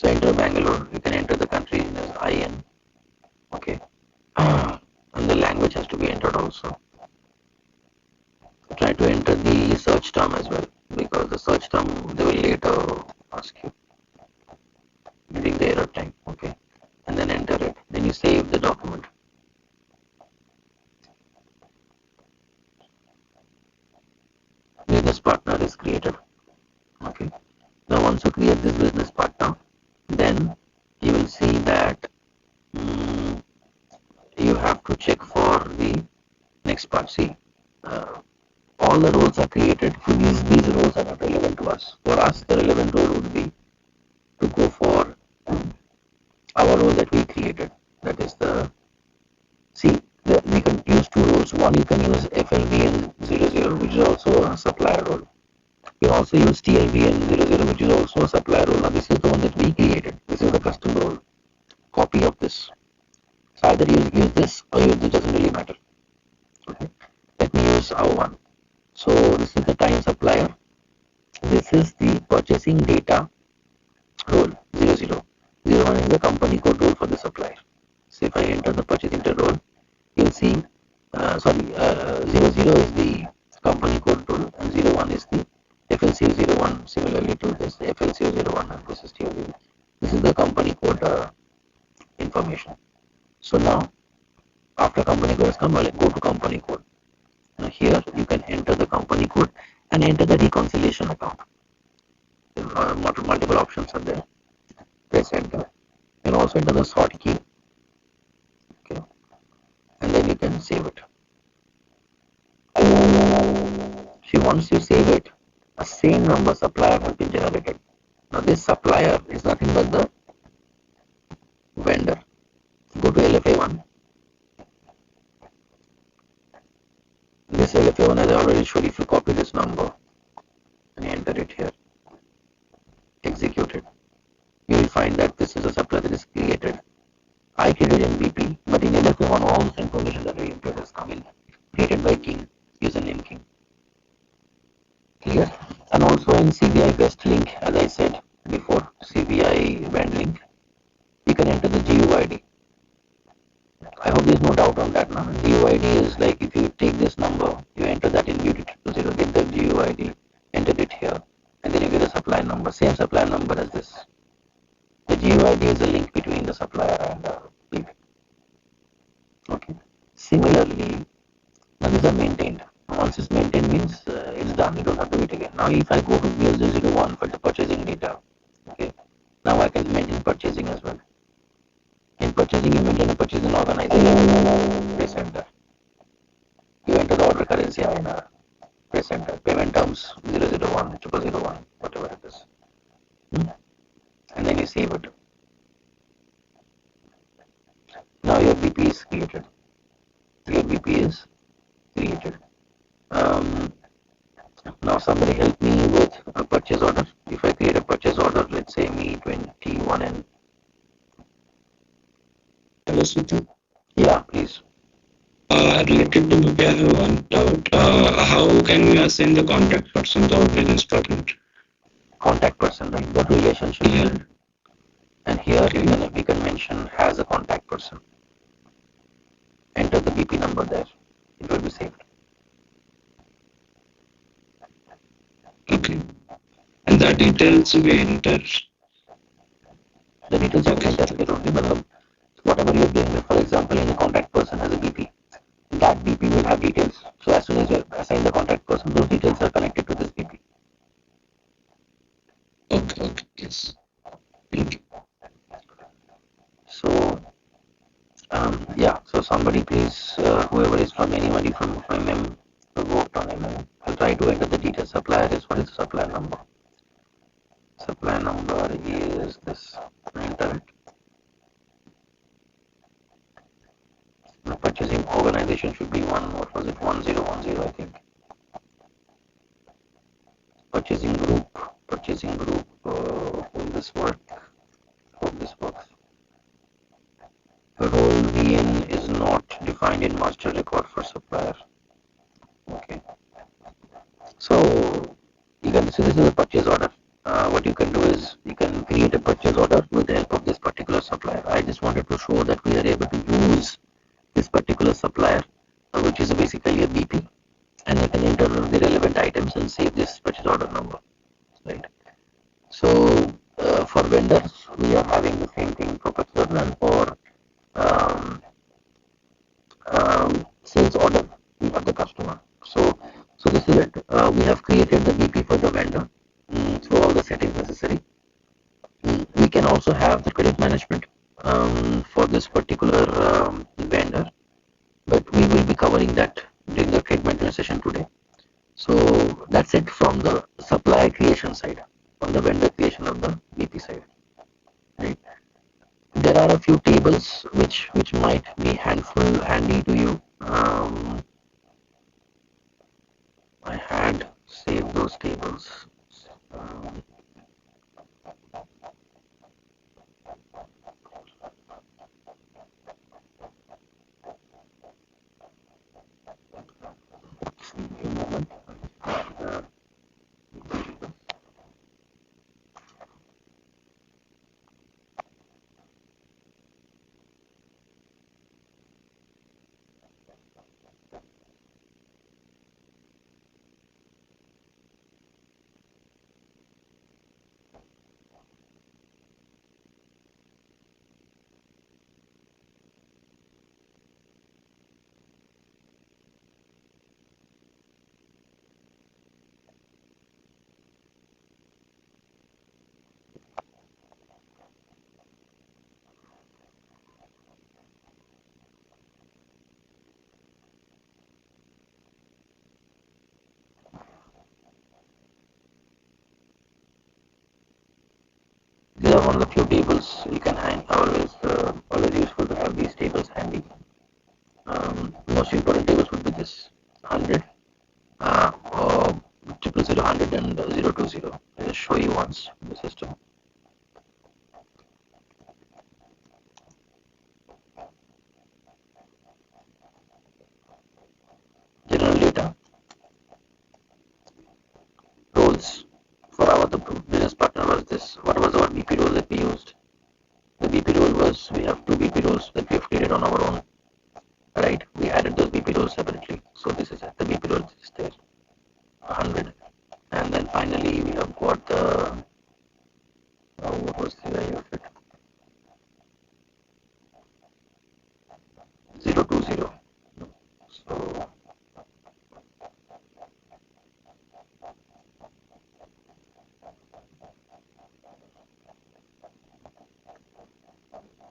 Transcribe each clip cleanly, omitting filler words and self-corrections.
So enter Bangalore. You can enter the country as IN. Okay. And the language has to be entered also. Try to enter the search term as well, because the search term they will later ask you during the error time. Okay. And then enter it. Then you save the document. Business partner is created. Okay. Now once you create this business partner, then you will see that you have to check for the next part. See, all the roles are created. So these roles are not relevant to us. For us, the relevant role would be to go for our role that we created. That is the see. We can use two roles. One, you can use FLVN00, which is also a supplier role. You can also use TLVN00, which is also a supplier role. Now this is the one that we created. This is the custom role. Copy of this. So either you use this or use this, doesn't really matter. Okay. Let me use our one. So this is the time supplier. This is the purchasing data role 00. 01 is the company code role for the supplier. So if I enter the purchasing data role, you'll see 00 is the company code role and 01 is the FLC01. Similarly to this FLC01 and this is TLV. This is the company code information. So now after company code has come, I'll go to company code. Now here you can enter the company code and enter the reconciliation account. Multiple options are there. Press enter. You can also enter the sort key. Okay. And then you can save it. See, once you save it, a same number supplier has been generated. Now this supplier is nothing but the vendor. Go to LFA1. This LFA1 as I already showed, if you copy this number and enter it here, execute it, you will find that this is a supplier that is created. I created in BP, but in LFA1 all this information that I input has come in. Created by King, username King. Clear? And also in CBI guest link, as I said before, CBI brand link, you can enter the GUID. I hope there is no doubt on that now. GUID is like if you take this number, you enter that in UT20, get the GUID, enter it here, and then you get a supply number, same supply number as this. The GUID is a link between the supplier and BP. Okay. Similarly, now these are maintained. Once it's maintained means it's done. You don't have to wait again. Now if I go to BL001 for the purchasing data, okay, now I can maintain purchasing as well. In purchasing, you maintain a purchasing organization. Press enter. You enter the order currency INR. Press enter. Payment terms 001, 0001, whatever it is. And then you save it. Now your BP is created. Your BP is created. Now somebody help me with a purchase order. If I create a purchase order, let's say me 21N. Hello, Sita. Yeah, please. Related to BP, I have one doubt. How can we assign the contact person to our business partner? Contact person, right? What relationship? Yeah. And here we can mention has a contact person. Enter the BP number there. It will be saved. Okay. And the details we enter. The details you will enter here only, but whatever you are doing, for example, in a contact person has a BP, that BP will have details. So as soon as you assign the contact person, those details are connected to this BP. Okay, yes. Thank you. So, yeah, so somebody please, whoever is from anybody from MM, who worked on MM, I'll try to enter the details. Supplier is, what is the supplier number? Supplier number is this. Enter it. The purchasing organization should be what was it, 1010, I think. Purchasing group, will this work? Hope this works. Role VN is not defined in master record for supplier. Okay. So, you can see this is a purchase order. what you can do is you can create a purchase order with the help of this particular supplier. I just wanted to show that we are able to use this particular supplier, which is basically a BP, and you can enter the relevant items and save this purchase order number, right? So for vendors, we are having the same thing for purchase order, and for um, sales order, we have the customer. So this is it. We have created the BP for the vendor through all the settings necessary. We can also have the credit management for this particular vendor, but we will be covering that during the trade maintenance session today. So that's it from the supply creation side, from the vendor creation of the BP side. Right. There are a few tables which might be handy to you. I had saved those tables. Um, Give me a moment. Uh, These are one of the few tables you can hang. Always useful to have these tables handy. Most important tables would be this 100, or 000, 100, and 020. I'll just show you once in the system. General data, roles. For our the business partner was this. What was our BP role that we used? The BP role was, we have two BP roles that we have created on our own. Right? We added those BP roles separately. So this is it. The BP role is there, 100. And then finally we have got the, what was the value of it? 020. So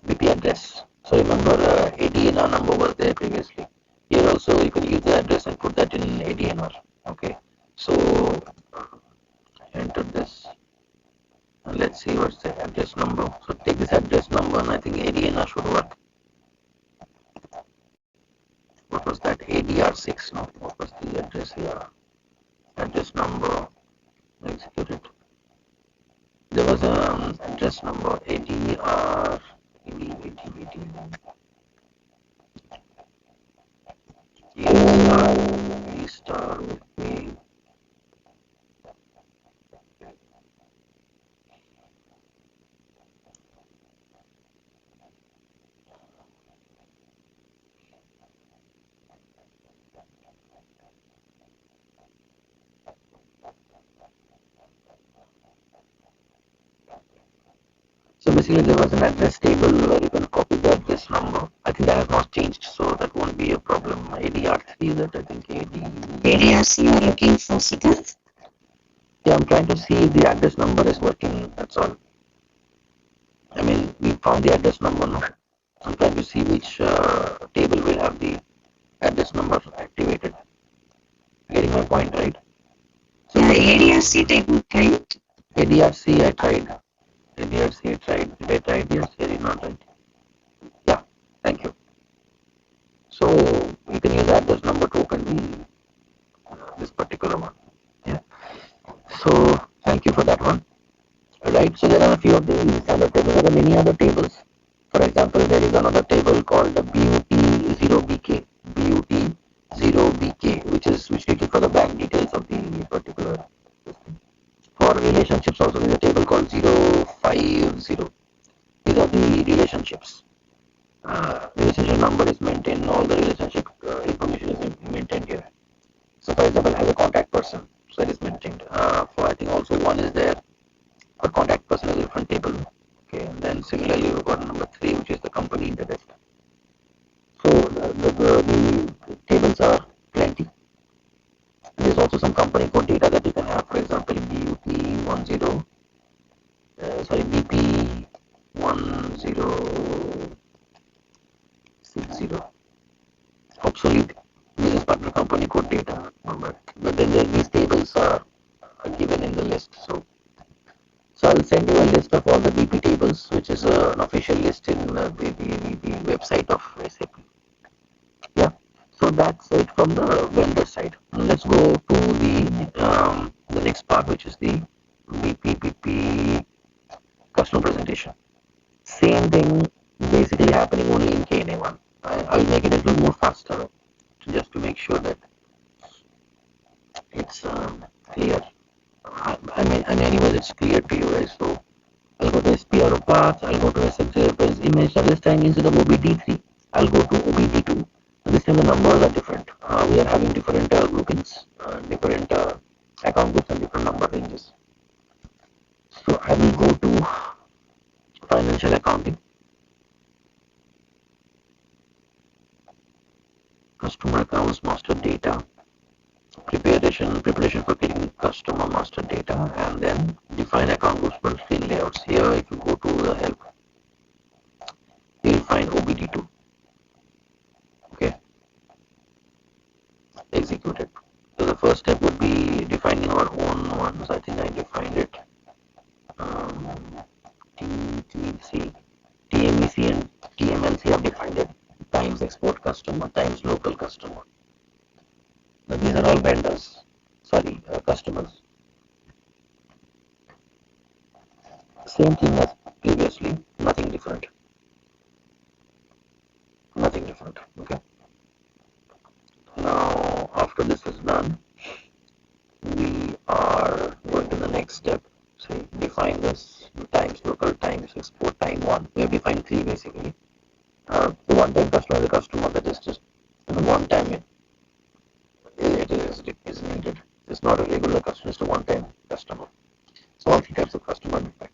BP address. So remember, ADNR number was there previously. Here also you can use the address and put that in ADNR. Okay. So enter this, and let's see what's the address number. So take this address number, and I think ADNR should work. What was that? ADR6. No, what was the address here? Address number. Execute it. There was an address number ADR. Star with me. So basically there was an address table where you can copy the address number. I think that has not changed, so that won't be a problem. ADR3, that I think ADRC you are looking for, Siddharth? Yeah, I'm trying to see if the address number is working, that's all. I mean, we found the address number now. I'm trying to see which table will have the address number activated. Getting my point, right? So yeah, ADRC table, right? ADRC I tried. ADRC I tried. Did I try ADRC? I did not, right? Yeah, thank you. So you can use address number to open this particular one. Yeah. So thank you for that one. Right. So there are a few of these standard tables. There are many other tables. For example, there is another table called the BUT0BK. BUT0BK, which is for the bank details of the particular. For For relationships also, there's a table called 050. These are the relationships. Relationship number is maintained. All the relationship information is maintained here. So, for example, as a contact person, so it is maintained. For I think also one is there for contact person is a different table. Okay, and then similarly we've got number three, which is the company interest. So the tables are plenty. There's also some company code data that you can have. For example, BUP10, BP1060 obsolete business partner company code data. But then these tables are given in the list. So I'll send you a list of all the BP tables, which is an official list in the website of SAP. Yeah. So that's it from the vendor side. Let's go to the next part, which is the BP customer presentation. Same thing basically happening only in KNA1. I'll make it a little more faster just to make sure that it's clear. Anyways, it's clear to you guys. So I'll go to SPRO path, I'll go to SFJFS image. Now this time instead of OBD3, I'll go to OBD2. This time the numbers are different. We are having different groupings, different account groups and different number ranges. So I will go to financial accounting, customer accounts master data, preparation for getting customer master data, and then define account groups for screen layouts. Here, if you go to the help, you'll find OBD2. Okay, execute it. So the first step would be defining our own ones. I think I defined it. TTC, TMEC, and TMLC have defined it. Times export customer, times local customer. Now these are all vendors. Sorry, customers. Same thing as previously, nothing different. Nothing different. Okay. Now, after this is done, we are going to the next step. Say, define this times local times export time one. We have defined three basically. The one-time customer is a customer that is just one time it is needed. It's not a regular customer, it's a one-time customer. So all three types of customer are defined.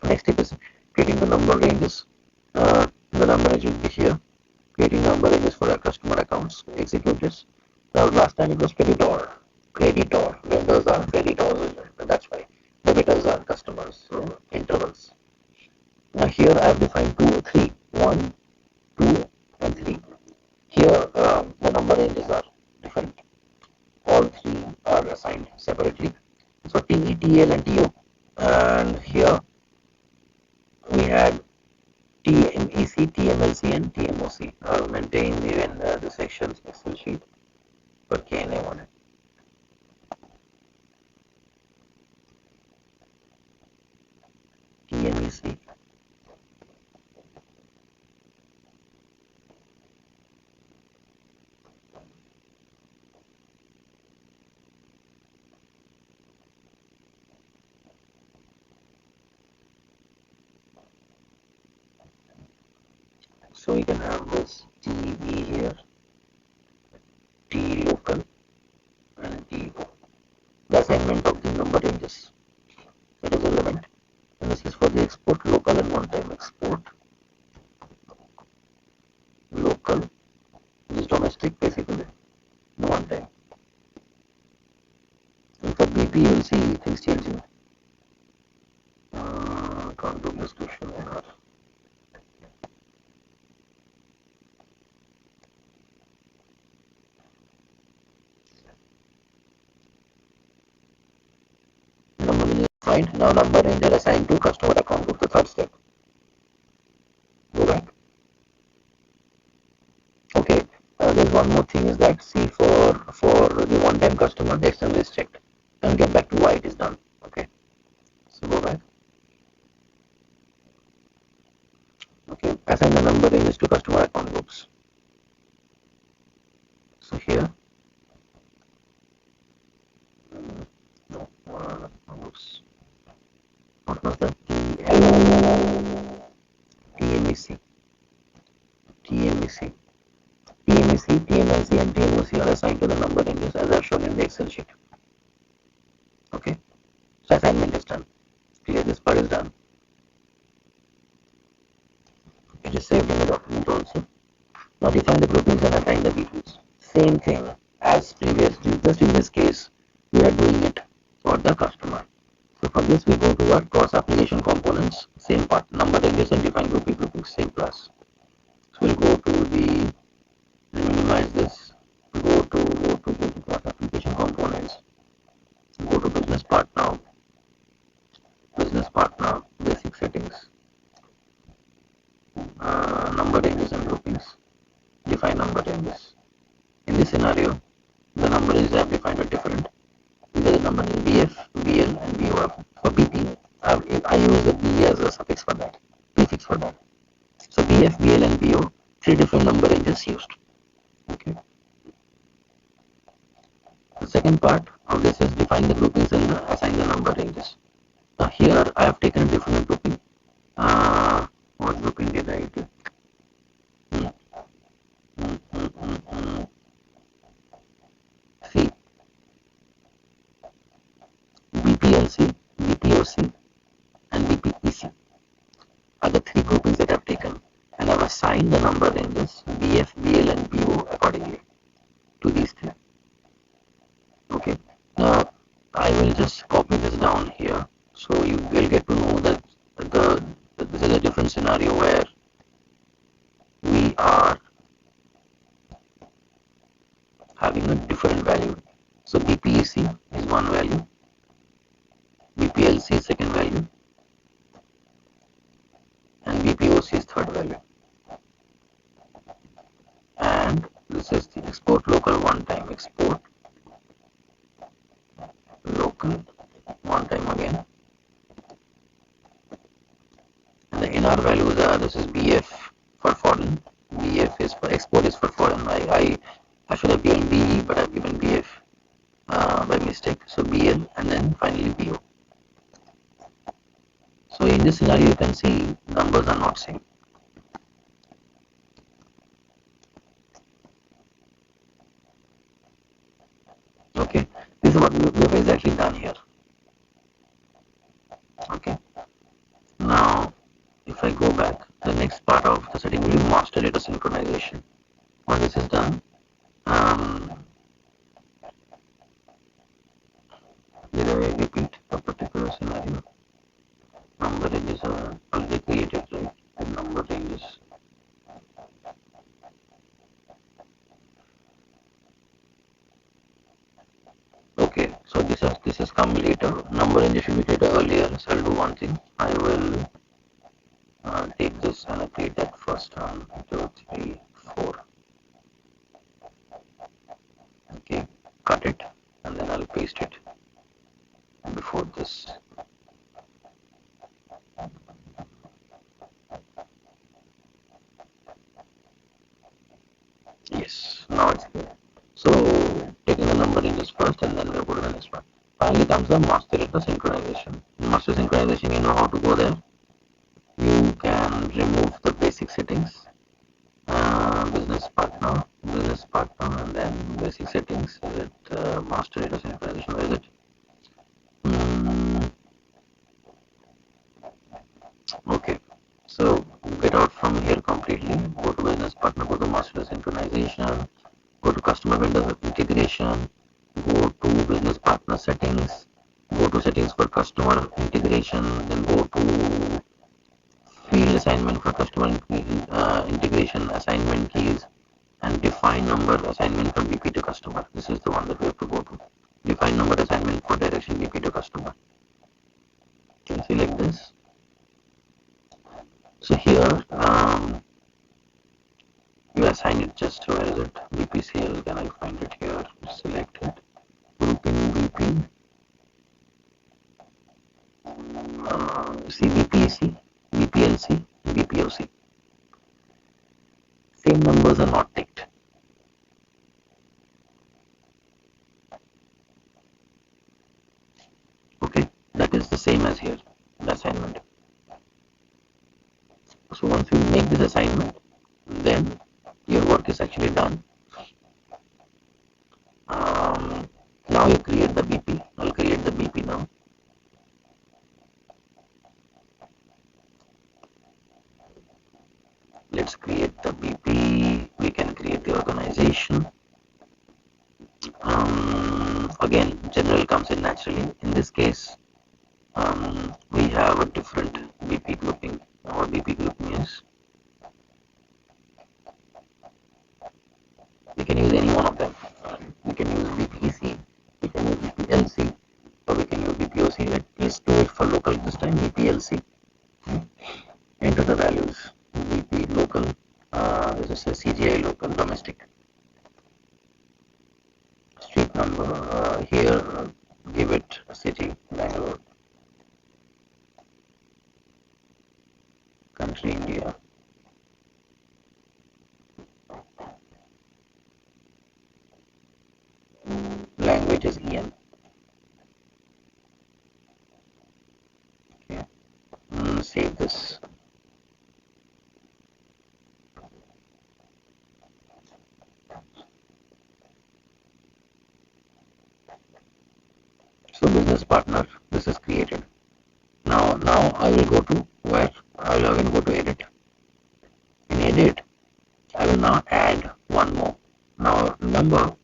Next step is creating the number ranges. The number range will be here. Creating number ranges for our customer accounts. Execute this. Now last time it was creditor. Vendors are creditors. That's why debitors are customers. So intervals. Now here I have defined 3. 1, 2, and 3. Here the number ranges are different. All three are assigned separately. So TE, TL, and TO. And here we had TMEC, TMLC, and TMOC. I'll maintain even the sections Excel sheet for KNA1. TMEC. So we can have this TB here, T local, and TO. The assignment of the number ranges. It is relevant. And this is for the export local and one-time export. Local is domestic basically, one time. And for BP you will see things changing. Can't do description or number range is defined. Now number range are assigned to customer account group, the third step. Go back. Okay, there's one more thing is that see for the one-time customer the external is checked and get back to why it is done. Okay, so go back. Okay, assign the number ranges to customer account groups. So here, no, of the TMEC, TMEC, TMLC, and TMOC are assigned to the number ranges as are shown in the Excel sheet. Okay, so assignment is done. Clear, this part is done. It is saved in the document also. Now define the groupings and assign the details. Same thing as previously, just in this case, we are doing it for the customer. So for this, we go to our cross application components, same part, number ranges and define groupings, same class. So we'll go to the, minimize this, go to cross application components, go to business partner, basic settings, number ranges and groupings, define number ranges. In this scenario, the number ranges I have defined are different. These are the number ranges BF, BL, and BO. For BP, I use the B as a suffix for that, prefix for that. So BF, BL, and BO, three different number ranges used. Okay. The second part of this is define the groupings and assign the number ranges. Now here I have taken a different grouping. What grouping did I do? See, BPLC, BPOC, and BPEC are the three groupings that I have taken, and I have assigned the number ranges BF, BL, and BO accordingly to these three. Okay, now I will just copy this down here, so you will get to know that this is a different scenario where we are having a different value. So BPEC is one value, BPLC is second value, and BPOC is third value. And this is the export local one time, export local one time again. And the NR values are, this is BF for foreign, BF is for export, is for foreign. I should have given BE, but I've given BF by mistake. So BL and then finally BO. So in this scenario, you can see numbers are not same. Okay, this is what we have exactly done here. Okay, now if I go back, the next part of the setting will be master data synchronization. Once this is done, did I repeat a particular scenario? Number ranges are already created, right? And number ranges. Okay, so this has come later. Number ranges should be created earlier. So I'll do one thing. I will take this and I'll create that first. 1, 2, 3, 4. Okay, cut it and then I'll paste it before this. Yes, now it's clear. So taking the number ranges first and then we'll go to the next one. Finally comes the master data synchronization. In master synchronization, you know how to go there. You can remove the basic settings, business partner, and then basic settings. Is it master data synchronization? Where is it? Okay, so get out from here completely. Go to business partner, go to master data synchronization, go to customer vendor integration, go to business partner settings, go to settings for customer integration, then go to field assignment for customer integration, assignment keys, and define number assignment from BP to customer. This is the one that we have to go to. Define number assignment for direction BP to customer. You can select this. So here you assign it just, where is it? BPCL, can I find it here? Select it. Grouping BP. See BPEC, BPLC, BPOC. Same numbers are not ticked. Okay, that is the same as here. That's assignment. So once you make this assignment, then your work is actually done. Now you create the BP. I'll create the BP now. Let's create the BP. We can create the organization. Again, general comes in naturally. In this case, we have a different BP grouping. What BP grouping is, we can use any one of them. We can use BPC, we can use BPLC, or we can use BPOC. Let's do it for local this time. BPLC. Enter the values. BP local. This is a CGI local domestic. Street number. Here, give it a city, Bangalore. Country, India. Language is EM. Okay. Save this. So business partner, this is created. Now I will go to where? I will again go to edit. In edit, I will now add one more. Now remember,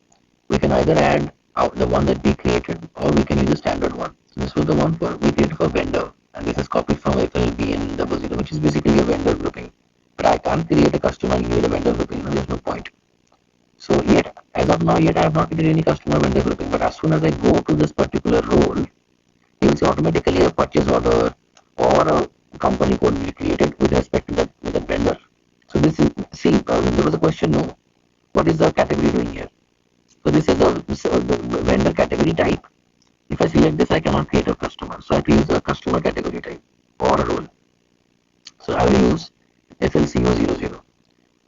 we can either add the one that we created, or we can use the standard one. So this was the one we created for vendor, and this is copied from FLBN00, which is basically a vendor grouping. But I can't create a customer and create a vendor grouping. There's no point. So yet, as of now, I have not created any customer vendor grouping. But as soon as I go to this particular role, you will see automatically a purchase order or a company code will be created with respect to that vendor. So this is, see, there was a question, no, what is the category doing here? So this is the vendor category type. If I select this, I cannot create a customer. So I have to use a customer category type or a role. So I will use FLCO00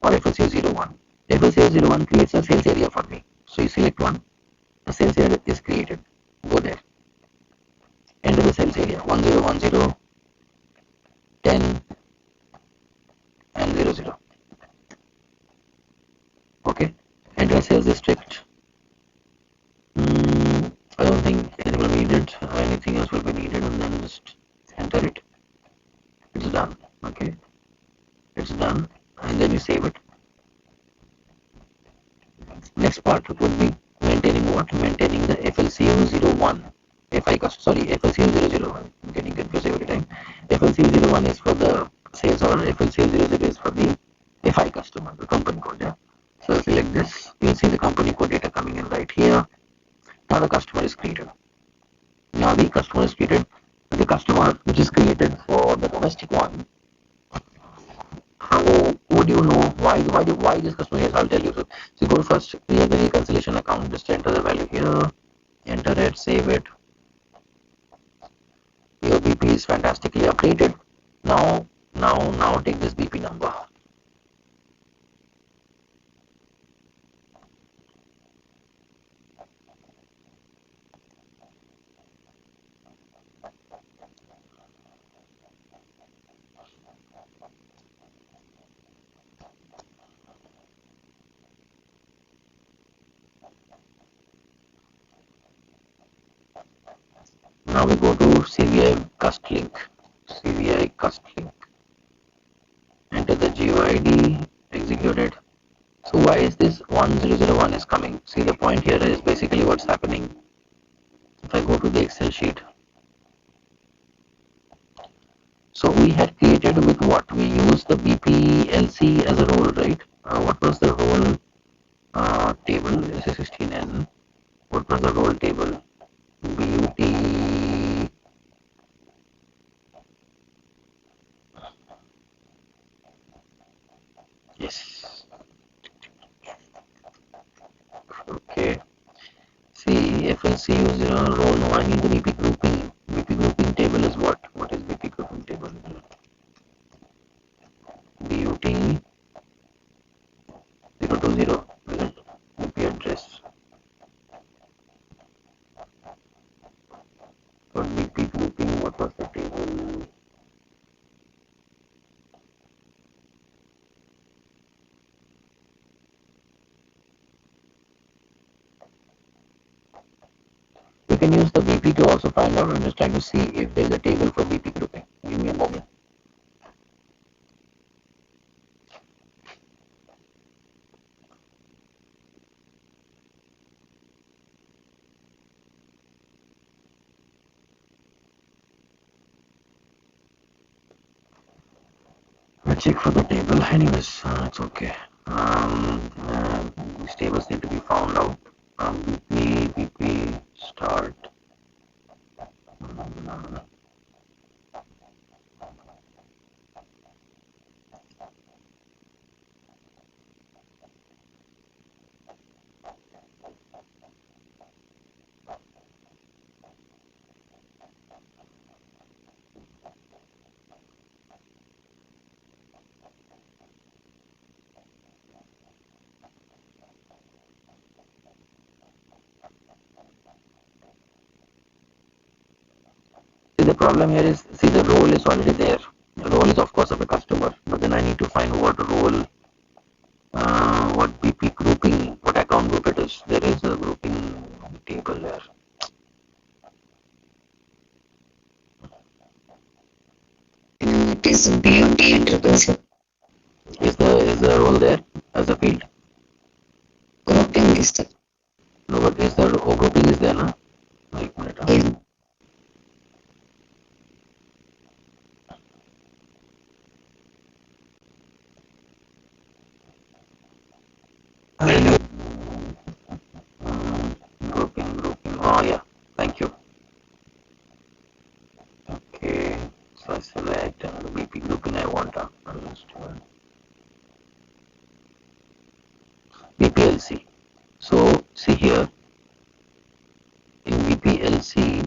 or FLCO01. FLCO01 creates a sales area for me. So you select one, the sales area is created. Go there. Enter the sales area 1010, 10, and 00. Okay. Enter sales district. I don't think anything will be needed. Anything else will be needed, and then just enter it. It's done. Okay. It's done, and then you save it. Next part would be maintaining what? Maintaining the FLCO01. FLCO001. I'm getting confused every time. FLCO01 is for the sales order, FLCO00 is for the FI customer, the company code. Yeah. So select this. You'll see the company code data coming in right here. Now the customer is created. Now the customer is created. The customer which is created for the domestic one. How would you know why this customer is? I'll tell you. So you go first, create the reconciliation account. Just enter the value here. Enter it. Save it. Your BP is fantastically updated. Now take this BP number. Now we go to CVI cust link. CVI cust link. Enter the GUID. Execute it. So why is this 1001 is coming? See, the point here is basically what's happening. If I go to the Excel sheet, so we had created with what? We used the BPLC as a role, right? What was the role table? This is 16N. What was the role table? BUT. Yes. Okay. See, FLCU0 role. No, I need the BP grouping. BP grouping table is what? What is BP grouping table? BUT 020. BP address. For BP grouping, what was the table? the BP to also find out. I'm just trying to see if there's a table for BP grouping. Give me a moment. I'll check for the table. Anyways, it's okay. These tables need to be found out. BP, start. See, the problem here is, see, the role is already there. The role is of course of a customer, but then I need to find what role, what BP grouping, what account group it is. There is a grouping table there. It is BOT and triple C. Is the role there as a field? Grouping is the. No, but is the grouping is there, na? Like, minute, Yeah. grouping. Oh yeah, thank you. Okay, so I select the BP grouping I want. BPLC. So see here in BPLC.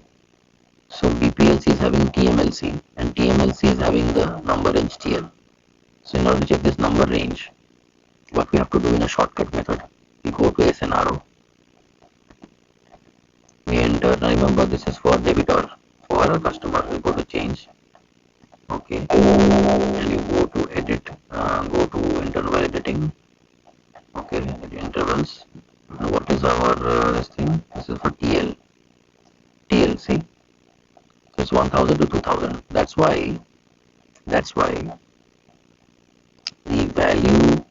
So BPLC is having TMLC and TMLC is having the number range TL. So in order to check this number range, what we have to do in a shortcut method, we go to SNRO. We enter, remember this is for debitor, for a customer, we go to change, okay, and you go to edit, go to interval editing, okay, edit intervals. And what is our this thing? This is for TLC. So it's 1000 to 2000. That's why the value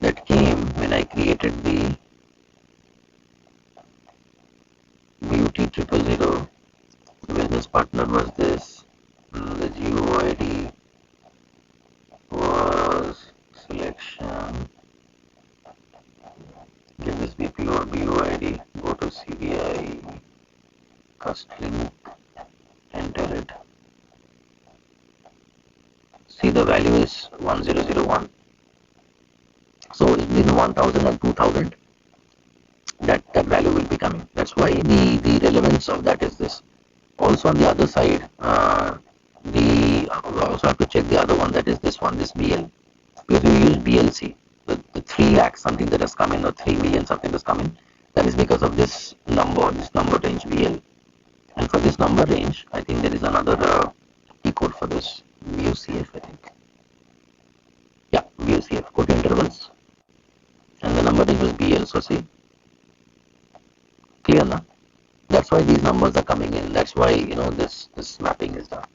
that came when I created the BUT 000, business partner was this, the GUID was selection, give this BP or BUID, go to CDI, cust link, enter it. See, the value is 1001. So in 1000 and 2000, that value will be coming. That's why the relevance of that is this. Also on the other side, we also have to check the other one, that is this one, this BL. Because we use BLC, the 3 lakhs something that has come in, or 3 million something that's come in. That is because of this number range BL. And for this number range, I think there is another T code for this, BUCF, I think. Yeah, BUCF, go to intervals. And the number range was BL, so see. Clear now? That's why these numbers are coming in. That's why, this mapping is done.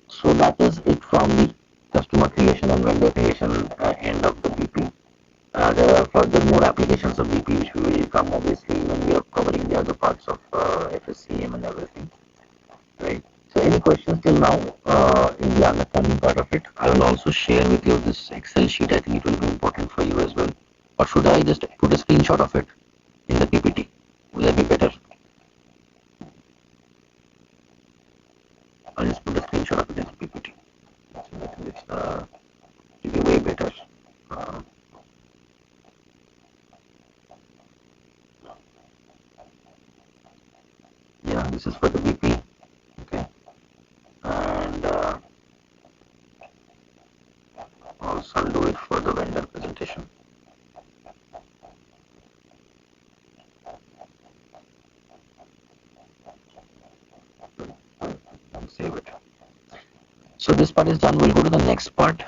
So that is it from the customer creation and vendor creation end of the BP. There are further more applications of BP which we will come obviously when we are covering the other parts of FSCM and everything. Right. So any questions till now in the understanding part of it? I will also share with you this Excel sheet. I think it will be important for you as well. Or should I just put a screenshot of it in the PPT? Will that be better? I'll just put a screenshot of it in the PPT. I think it's will be way better. Yeah, this is for the BP. Okay. And also I'll do it for the vendor presentation. Save it. So this part is done. We'll go to the next part,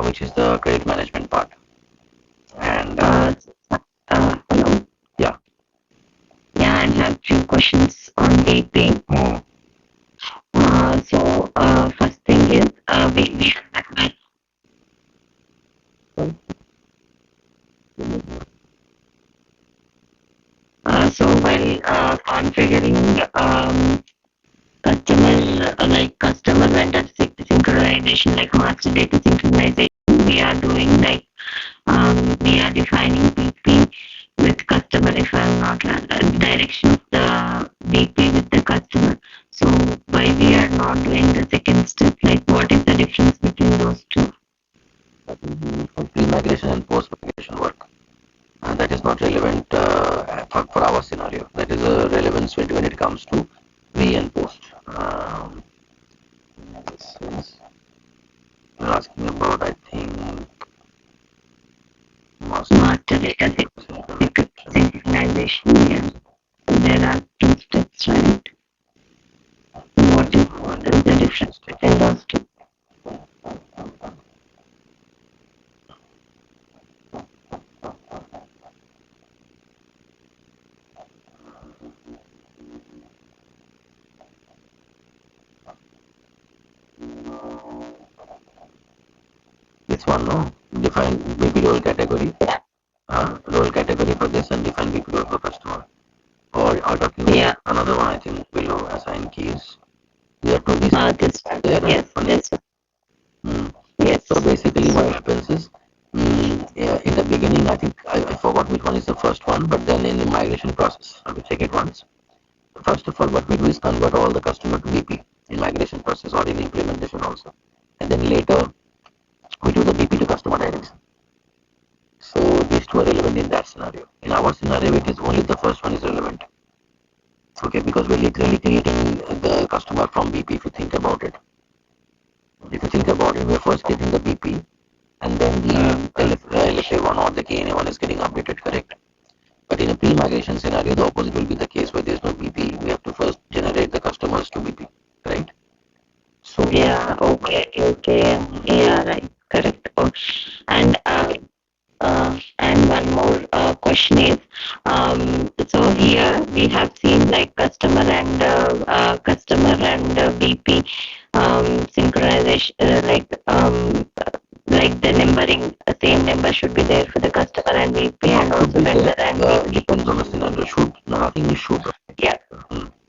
which is the credit management part. And Hello. yeah, I have few questions on BP. First thing is, we so while configuring customer vendor synchronization, like master data synchronization, we are doing like we are defining BP with customer, if I'm not wrong, direction of the BP with the customer. So why we are not doing the second step? Like what is the difference between those two? That will be for pre-migration and post-migration work. And that is not relevant for our scenario. That is a relevance when it comes to pre and post. This is you're asking about, I think, Master data synchronization. Yeah, there are two steps, right? What is the difference between those two? this one, no? Define BP role category. Role category for this and define BP role for customer. Or talking Yeah. another one, I think, below assign keys. There are two This one. Yes, this one. Yes. So basically what happens is, yeah, in the beginning, I think I forgot which one is the first one, but then in the migration process, I will check it once. First of all, what we do is convert all the customer to BP in migration process or in implementation also. And then later, we do the BP to customer direction. So these two are relevant in that scenario. In our scenario, it is only the first one is relevant. Okay, because we're literally creating the customer from BP if you think about it. If you think about it, we're first getting the BP and then the LFA1 or the KNA1 is getting updated, correct? But in a pre-migration scenario, the opposite will be the case where there's no BP. We have to first generate the customers to BP, right? So yeah, okay, yeah, right, correct. And one more question is, so here we have seen like customer and BP synchronization, like the numbering, same number should be there for the customer and BP and also vendor and BP. Depends on the scenario. Should nothing is should. Yeah.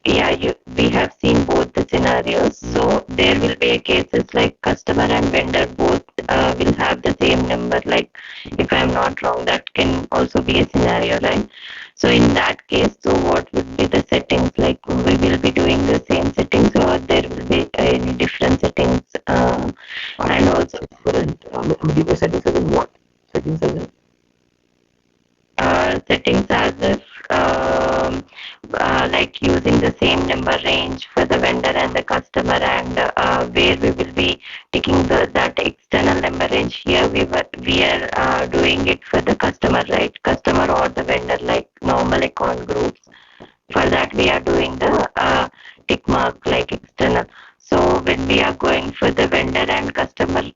Yeah, we have seen both the scenarios. So there will be cases like customer and vendor both will have the same number. Like if I'm not wrong, that can also be a scenario, right? So in that case, so what would be the settings? Like we will be doing the same settings, or there will be any different settings? And also different. Settings as in what? Settings as in settings as if like using the same number range for the vendor and the customer, and where we will be taking that external number range. Here we are doing it for the customer, right? Customer or the vendor, like normal account groups. For that we are doing the tick mark like external. So when we are going for the vendor and customer,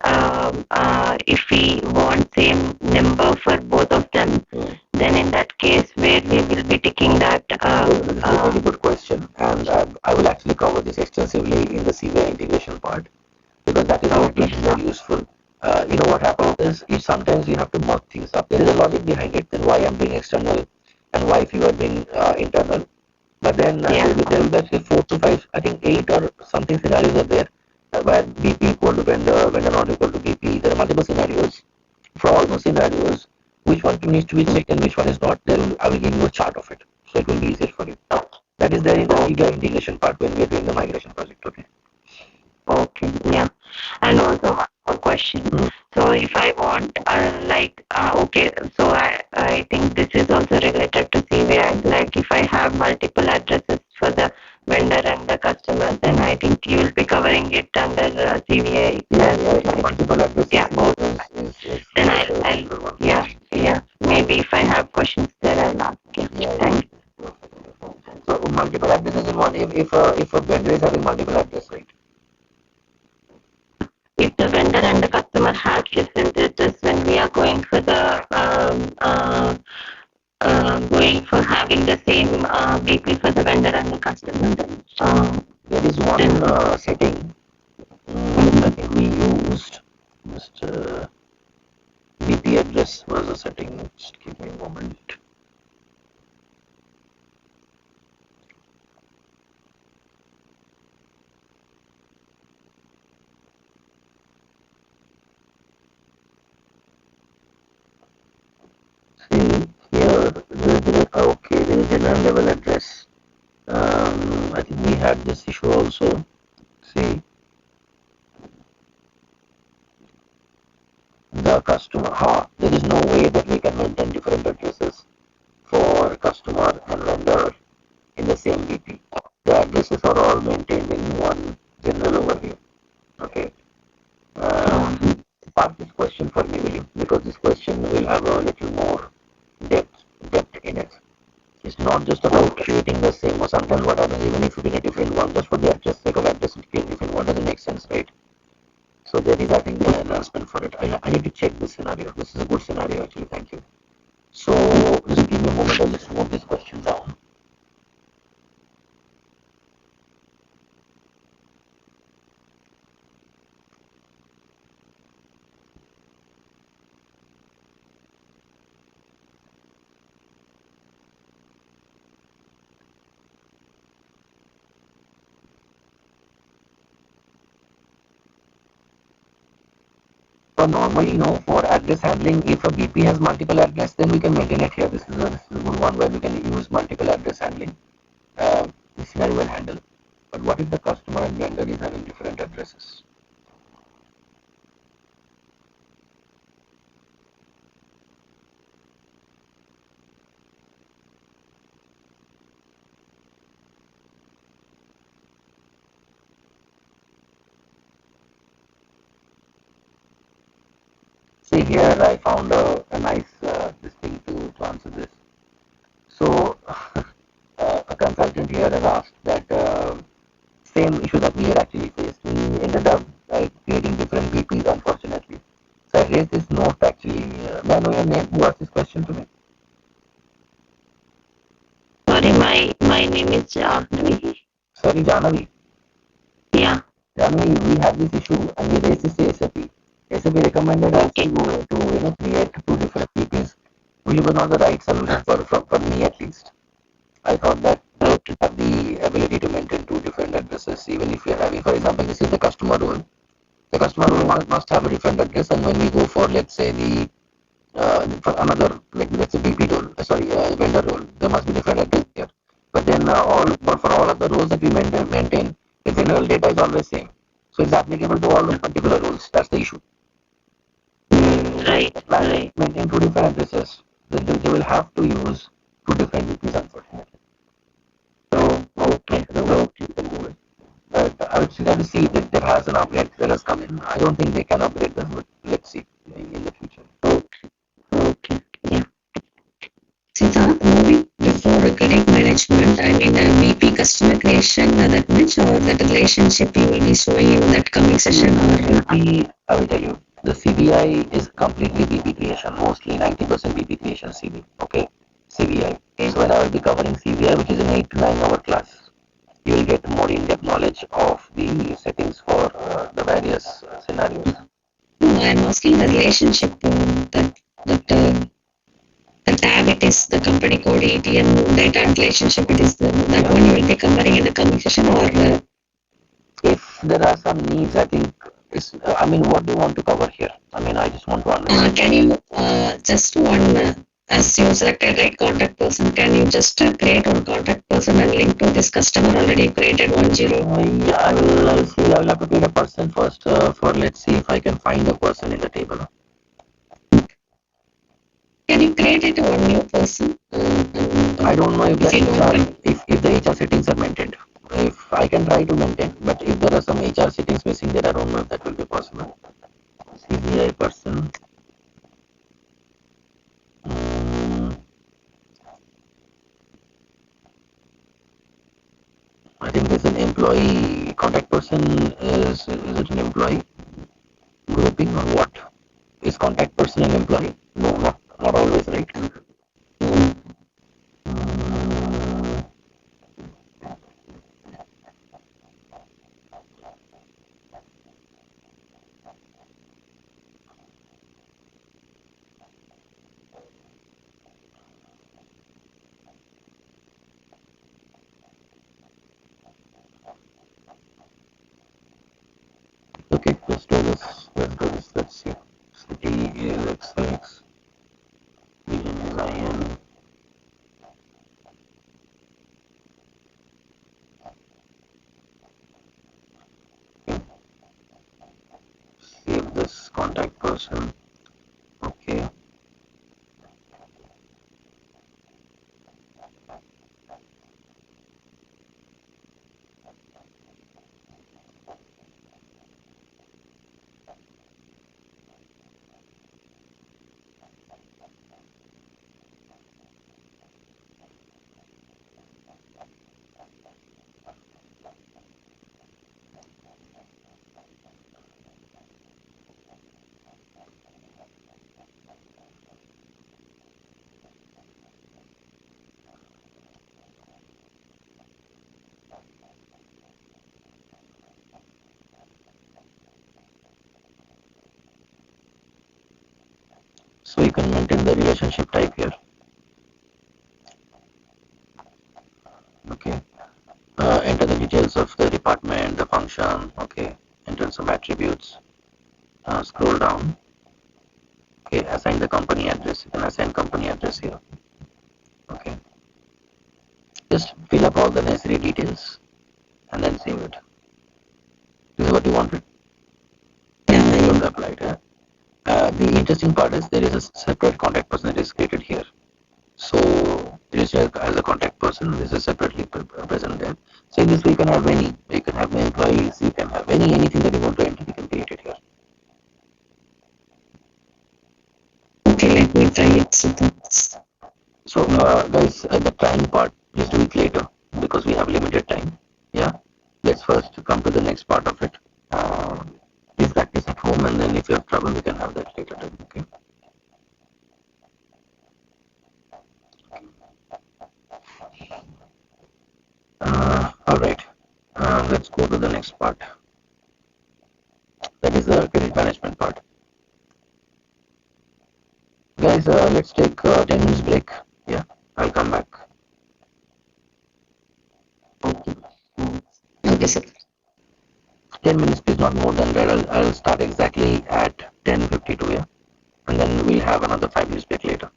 if we want same number for both of them, then in that case where we will be taking that. This is a very good question, and I will actually cover this extensively in the CVI integration part because that is very useful. You know what happens is sometimes you have to merge things up. There is a logic behind it. Then why I'm doing external and why if you are doing internal. But then there will be actually 4 to 5, I think 8 or something scenarios are there where BP equal to vendor, vendor not equal to BP. There are multiple scenarios. For all those scenarios, which one needs to be checked and which one is not, then I will give you a chart of it. So it will be easier for you. That is there in the CVI integration part when we are doing the migration project. Okay. Okay, yeah. And also one more question. So if I want, okay, so I think this is also related to CVI. Like if I have multiple addresses for the vendor and the customer, then I think you will be covering it under CVI. Yeah, multiple addresses. Yeah, then yeah. Maybe if I have questions there, I'll ask you. Thank you. So multiple addresses in one. If a vendor is having multiple addresses, right? If the vendor and the customer have different addresses, when we are going for the going for having the same same BP for the vendor and the customer. There is one Then setting I think we used. Just BP address was a setting. Just give me a moment. See here, okay, there is general level address. I think we had this issue also. See, the customer, there is no way that we can maintain different addresses for customer and vendor in the same BP. The addresses are all maintained in one general overview. Okay. Park this question for me, will you? Because this question will have a little more depth in it. It's not just about creating the same, or sometimes what happens even if you create a different one just for the address sake of address, it create a different one doesn't make sense, right? So there is I think an enhancement for it. I need to check this scenario. This is a good scenario actually, thank you. So just give me a moment, I'll just move this question down. So normally, for address handling, if a BP has multiple address, then we can maintain it here. This is a good one where we can use multiple address handling. This scenario will handle. But what if the customer and vendor is having different addresses? See here, I found a nice this thing to answer this. So a consultant here has asked that same issue that we had actually faced. We ended up creating different BPs, unfortunately. So I raised this note actually. May I know your name? Who asked this question to me? sorry, my name is Jahnavi. Sorry, Janavi. Yeah. Janavi, we had this issue and we raised this to SAP. SAP recommended us Okay. to create two different BPs, which was not the right solution for me at least. I thought that to have the ability to maintain two different addresses, even if you're having, for example, this is the customer role. The customer role must have a different address, and when we go for, let's say, the for another, like let's say BP role, vendor role, there must be different address here. But then for all of the roles that we maintain, the general data is always same. So it's applicable to all the particular roles. That's the issue. Right, right. Maintain two different addresses, then they will have to use two different VPs, unfortunately. So, okay, we can do it. But I would still have to see that there has an upgrade that has come in. I don't think they can upgrade this, but let's see in the future. Okay. Yeah. Siddharth, moving before recurring management, I mean BP customer creation, that much or that relationship you will be showing in that coming session or I will tell you, the CBI is completely BP creation, mostly 90% BP creation CB. Okay, CBI. So when I will be covering CBI, which is an 8 to 9 hour class, you will get more in-depth knowledge of the settings for the various scenarios. no, I'm asking the relationship the tab it is the company code ATM data relationship it is that one you will be covering in the coming session or If there are some needs, I think I mean, what do you want to cover here? I mean, I just want to understand. can you just one as you selected right contact person can you just create one contact person and link to this customer already created 10 Yeah, I will see. I will have to create a person first. For let's see if I can find a person in the table. can you create it one new person I don't know if the if you don't HR if the HR settings are maintained. If I can try to maintain, but if there are some HR settings missing, then I don't know if that will be possible. CBI person. Mm, I think there's an employee contact person. Is it an employee grouping or what? Is contact person an employee? No, not always, right? Okay, let's do this. Let's do this. Let's see. City is XX. Region is IN. Okay. Save this contact person. Okay. So you can maintain the relationship type here. Okay. Enter the details of the department, the function. Okay. Enter some attributes. Scroll down. Okay. Assign the company address. You can assign company address here. Okay. Just fill up all the necessary details and then save it. This is what you wanted. Yeah, You don't apply it. The interesting part is there is a separate contact person that is created here. So there is as a contact person, this is separately present there. So in this way you can have any, you can have employees, you can have anything that you want to enter, you can create it here. okay, let me try it. So guys, the trying part, please do it later because we have limited time. Yeah, let's first come to the next part of it. Please practice at home, and then if you have trouble, we can have that later. Okay. All right. Let's go to the next part. That is the credit management part. Guys, let's take 10 minutes break. Yeah, I'll come back. Okay. Okay, sir. 10 minutes, please, not more than that. I'll start exactly at 10:52. Yeah, and then we'll have another 5 minutes break later.